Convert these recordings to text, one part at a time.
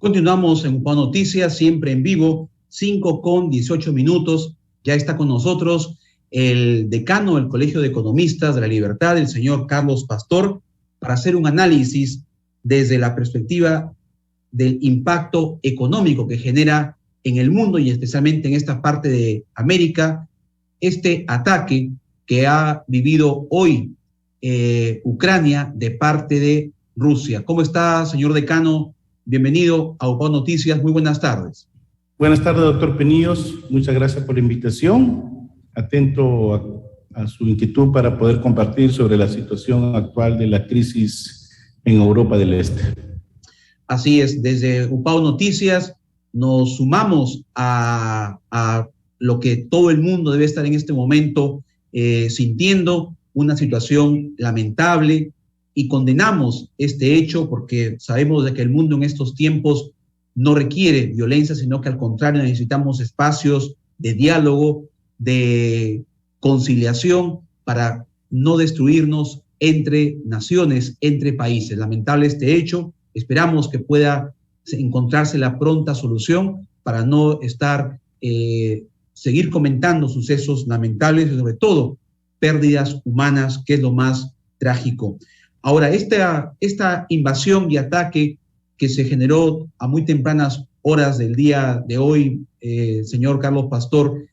Continuamos en UPA Noticias, siempre en vivo, 5:18. Ya está con nosotros el decano del Colegio de Economistas de la Libertad, el señor Carlos Pastor, para hacer un análisis desde la perspectiva del impacto económico que genera en el mundo y especialmente en esta parte de América este ataque que ha vivido hoy Ucrania de parte de Rusia. ¿Cómo está, señor decano? Bienvenido a UPA Noticias. Muy buenas tardes. Buenas tardes, doctor Penillos. Muchas gracias por la invitación. Atento a su inquietud para poder compartir sobre la situación actual de la crisis en Europa del Este. Así es, desde UPA Noticias nos sumamos a lo que todo el mundo debe estar en este momento sintiendo, una situación lamentable, y condenamos este hecho porque sabemos de que el mundo en estos tiempos no requiere violencia, sino que al contrario necesitamos espacios de diálogo, de conciliación para no destruirnos entre naciones, entre países. Lamentable este hecho, esperamos que pueda encontrarse la pronta solución para no estar, seguir comentando sucesos lamentables y sobre todo pérdidas humanas, que es lo más trágico. Ahora, esta invasión y ataque que se generó a muy tempranas horas del día de hoy, señor Carlos Pastor,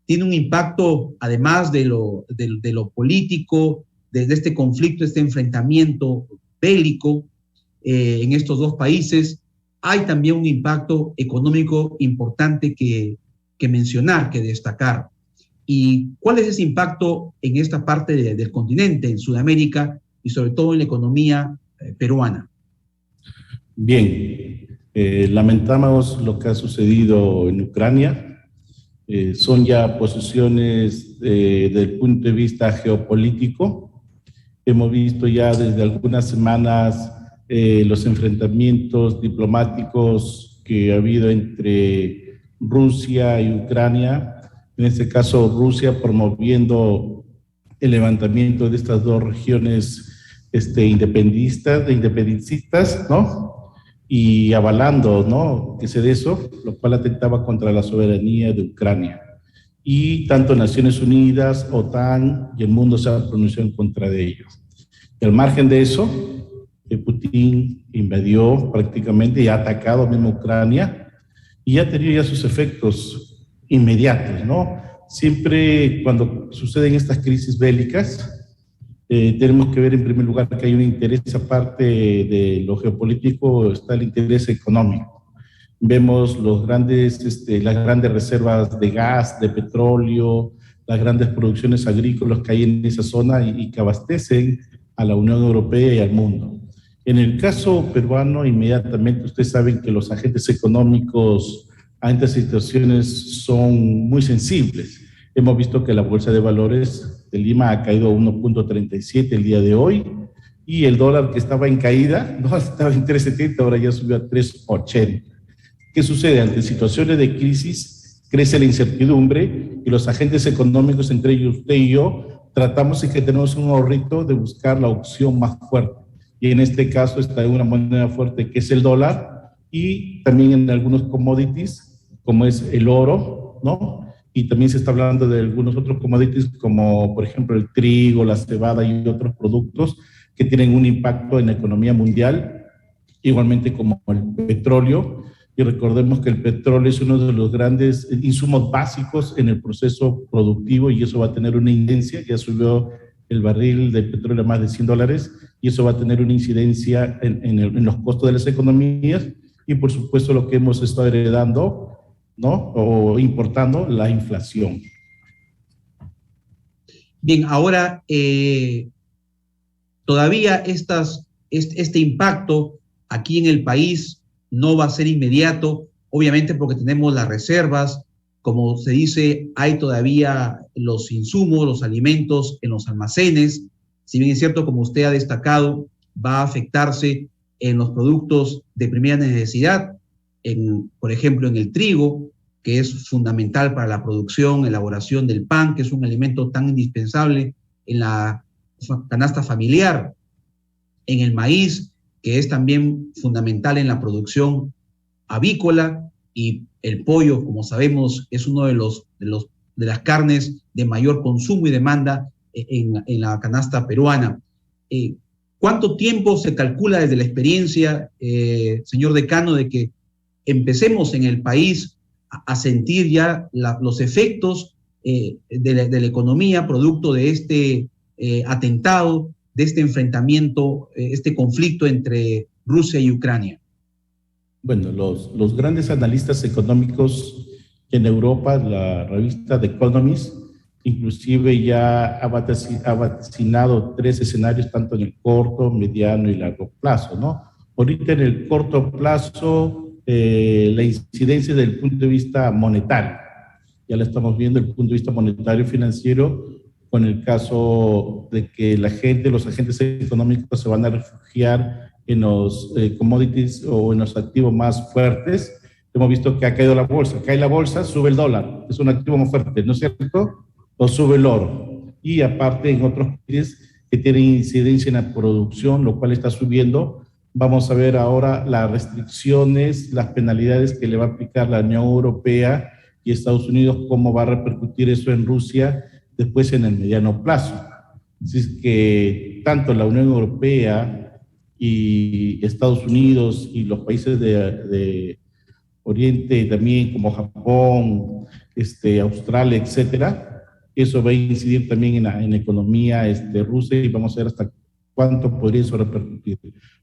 tiene un impacto, además de lo político, de este conflicto, este enfrentamiento bélico en estos dos países. Hay también un impacto económico importante que mencionar, que destacar. ¿Y cuál es ese impacto en esta parte del continente, en Sudamérica, y sobre todo en la economía peruana? Bien, lamentamos lo que ha sucedido en Ucrania. Son ya posiciones desde el punto de vista geopolítico. Hemos visto ya desde algunas semanas los enfrentamientos diplomáticos que ha habido entre Rusia y Ucrania. En este caso, Rusia promoviendo el levantamiento de estas dos regiones independencistas, ¿no? Y avalando, ¿no?, que se dé eso, lo cual atentaba contra la soberanía de Ucrania. Y tanto Naciones Unidas, OTAN y el mundo se han pronunciado en contra de ellos. Y al margen de eso, Putin invadió prácticamente y ha atacado mismo Ucrania y ha tenido ya sus efectos inmediatos, ¿no? Siempre cuando suceden estas crisis bélicas, tenemos que ver en primer lugar que hay un interés, aparte de lo geopolítico, está el interés económico. Vemos las grandes reservas de gas, de petróleo, las grandes producciones agrícolas que hay en esa zona y que abastecen a la Unión Europea y al mundo. En el caso peruano, inmediatamente ustedes saben que los agentes económicos a estas situaciones son muy sensibles. Hemos visto que la Bolsa de Valores de Lima ha caído a 1.37 el día de hoy y el dólar, que estaba en caída, no estaba en 3.70, ahora ya subió a 3.80. ¿Qué sucede? Ante situaciones de crisis crece la incertidumbre y los agentes económicos, entre ellos usted y yo, tratamos de que tenemos un ahorrito de buscar la opción más fuerte. Y en este caso está una moneda fuerte que es el dólar y también en algunos commodities, como es el oro, ¿no? Y también se está hablando de algunos otros commodities como, por ejemplo, el trigo, la cebada y otros productos que tienen un impacto en la economía mundial, igualmente como el petróleo. Y recordemos que el petróleo es uno de los grandes insumos básicos en el proceso productivo y eso va a tener una incidencia. Ya subió el barril de petróleo a más de $100 y eso va a tener una incidencia en los costos de las economías y, por supuesto, lo que hemos estado heredando, ¿no?, o importando, la inflación. Bien, ahora todavía este impacto aquí en el país no va a ser inmediato, obviamente porque tenemos las reservas, como se dice, hay todavía los insumos, los alimentos en los almacenes. Si bien es cierto, como usted ha destacado, va a afectarse en los productos de primera necesidad, por ejemplo, en el trigo, que es fundamental para la producción, elaboración del pan, que es un alimento tan indispensable en la canasta familiar, en el maíz, que es también fundamental en la producción avícola, y el pollo, como sabemos, es uno de las carnes de mayor consumo y demanda en la canasta peruana. ¿Cuánto tiempo se calcula desde la experiencia, señor decano, de que empecemos en el país a sentir ya los efectos de la economía producto de este atentado, de este enfrentamiento, este conflicto entre Rusia y Ucrania? Bueno, los grandes analistas económicos en Europa, la revista The Economist, inclusive ya ha vaticinado 3 escenarios, tanto en el corto, mediano y largo plazo, ¿no? Ahorita en el corto plazo, la incidencia desde el punto de vista monetario, ya la estamos viendo desde el punto de vista monetario financiero, con el caso de que los agentes económicos se van a refugiar en los commodities o en los activos más fuertes. Hemos visto que ha caído la bolsa. Cae la bolsa, sube el dólar. Es un activo muy fuerte, ¿no es cierto? O sube el oro. Y aparte en otros países que tienen incidencia en la producción, lo cual está subiendo. Vamos a ver ahora las restricciones, las penalidades que le va a aplicar la Unión Europea y Estados Unidos, cómo va a repercutir eso en Rusia después en el mediano plazo. Así es que tanto la Unión Europea y Estados Unidos y los países de Oriente también, como Japón, Australia, etcétera, eso va a incidir también en la economía rusa, y vamos a ver hasta cuánto podría eso repercutir.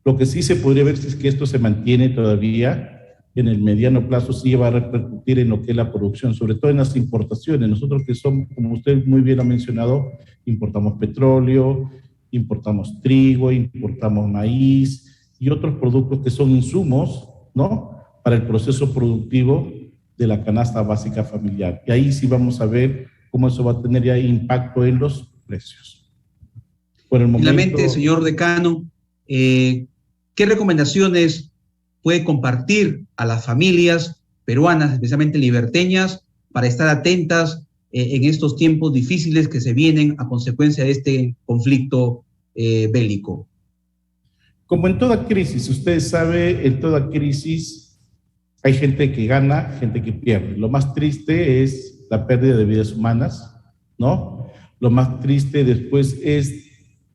Lo que sí se podría ver es que esto se mantiene todavía en el mediano plazo, sí va a repercutir en lo que es la producción, sobre todo en las importaciones. Nosotros que somos, como usted muy bien ha mencionado, importamos petróleo, importamos trigo, importamos maíz y otros productos que son insumos, ¿no?, para el proceso productivo de la canasta básica familiar. Y ahí sí vamos a ver cómo eso va a tener ya impacto en los precios. Por el momento, finalmente, señor decano, ¿qué recomendaciones puede compartir a las familias peruanas, especialmente liberteñas, para estar atentas en estos tiempos difíciles que se vienen a consecuencia de este conflicto bélico? Como en toda crisis, ustedes saben, en toda crisis hay gente que gana, gente que pierde. Lo más triste es la pérdida de vidas humanas, ¿no? Lo más triste después es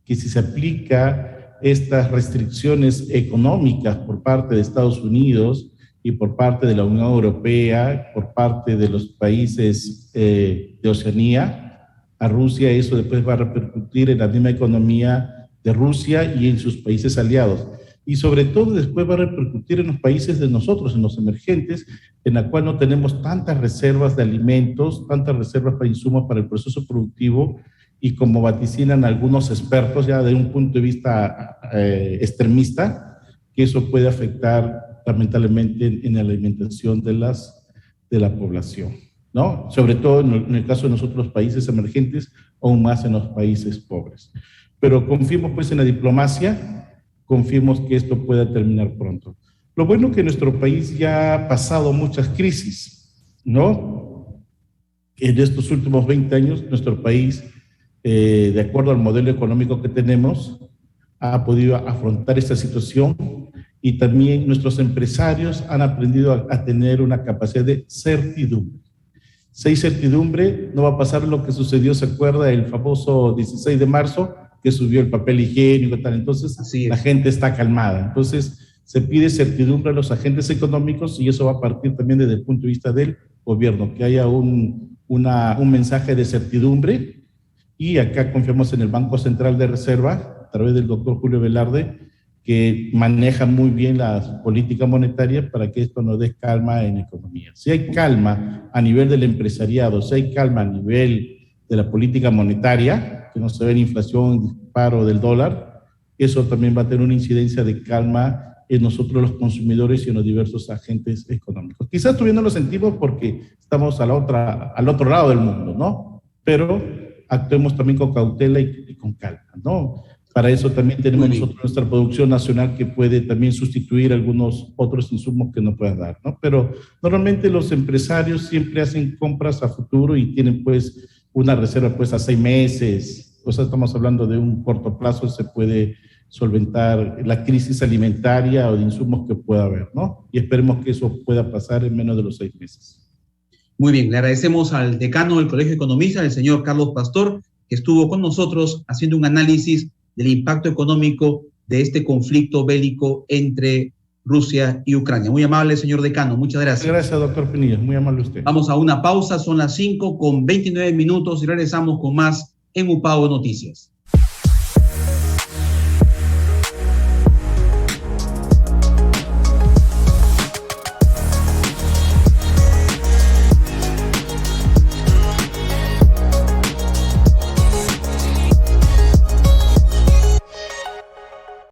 que si se aplica estas restricciones económicas por parte de Estados Unidos y por parte de la Unión Europea, por parte de los países de Oceanía, a Rusia, eso después va a repercutir en la misma economía de Rusia y en sus países aliados. Y sobre todo después va a repercutir en los países de nosotros, en los emergentes, en la cual no tenemos tantas reservas de alimentos, tantas reservas para insumos para el proceso productivo, y como vaticinan algunos expertos ya de un punto de vista extremista, que eso puede afectar lamentablemente en la alimentación de la población, ¿no? Sobre todo en el caso de nosotros los países emergentes, aún más en los países pobres. Pero confiemos pues en la diplomacia, confiemos que esto pueda terminar pronto. Lo bueno es que nuestro país ya ha pasado muchas crisis, ¿no? En estos últimos 20 años, nuestro país, de acuerdo al modelo económico que tenemos, ha podido afrontar esta situación, y también nuestros empresarios han aprendido a tener una capacidad de certidumbre. Si hay certidumbre, no va a pasar lo que sucedió, ¿se acuerda? El famoso 16 de marzo, que subió el papel higiénico y tal. Entonces, la gente está calmada. Entonces, se pide certidumbre a los agentes económicos, y eso va a partir también desde el punto de vista del gobierno, que haya un mensaje de certidumbre. Y acá confiamos en el Banco Central de Reserva, a través del doctor Julio Velarde, que maneja muy bien la política monetaria para que esto nos dé calma en la economía. Si hay calma a nivel del empresariado, si hay calma a nivel de la política monetaria, que no se ve la inflación, disparo del dólar, eso también va a tener una incidencia de calma en nosotros los consumidores y en los diversos agentes económicos. Quizás todavía no lo sentimos porque estamos al otro lado del mundo, ¿no? Pero actuemos también con cautela y con calma, ¿no? Para eso también tenemos nosotros nuestra producción nacional, que puede también sustituir algunos otros insumos que no puedan dar, ¿no? Pero normalmente los empresarios siempre hacen compras a futuro y tienen pues una reserva pues a 6 meses, o sea, estamos hablando de un corto plazo, se puede solventar la crisis alimentaria o de insumos que pueda haber, ¿no? Y esperemos que eso pueda pasar en menos de los 6 meses. Muy bien, le agradecemos al decano del Colegio de Economistas, el señor Carlos Pastor, que estuvo con nosotros haciendo un análisis del impacto económico de este conflicto bélico entre Rusia y Ucrania. Muy amable, señor decano, muchas gracias. Gracias, doctor Pinillos, muy amable usted. Vamos a una pausa, son las 5:29 y regresamos con más en UPAO Noticias.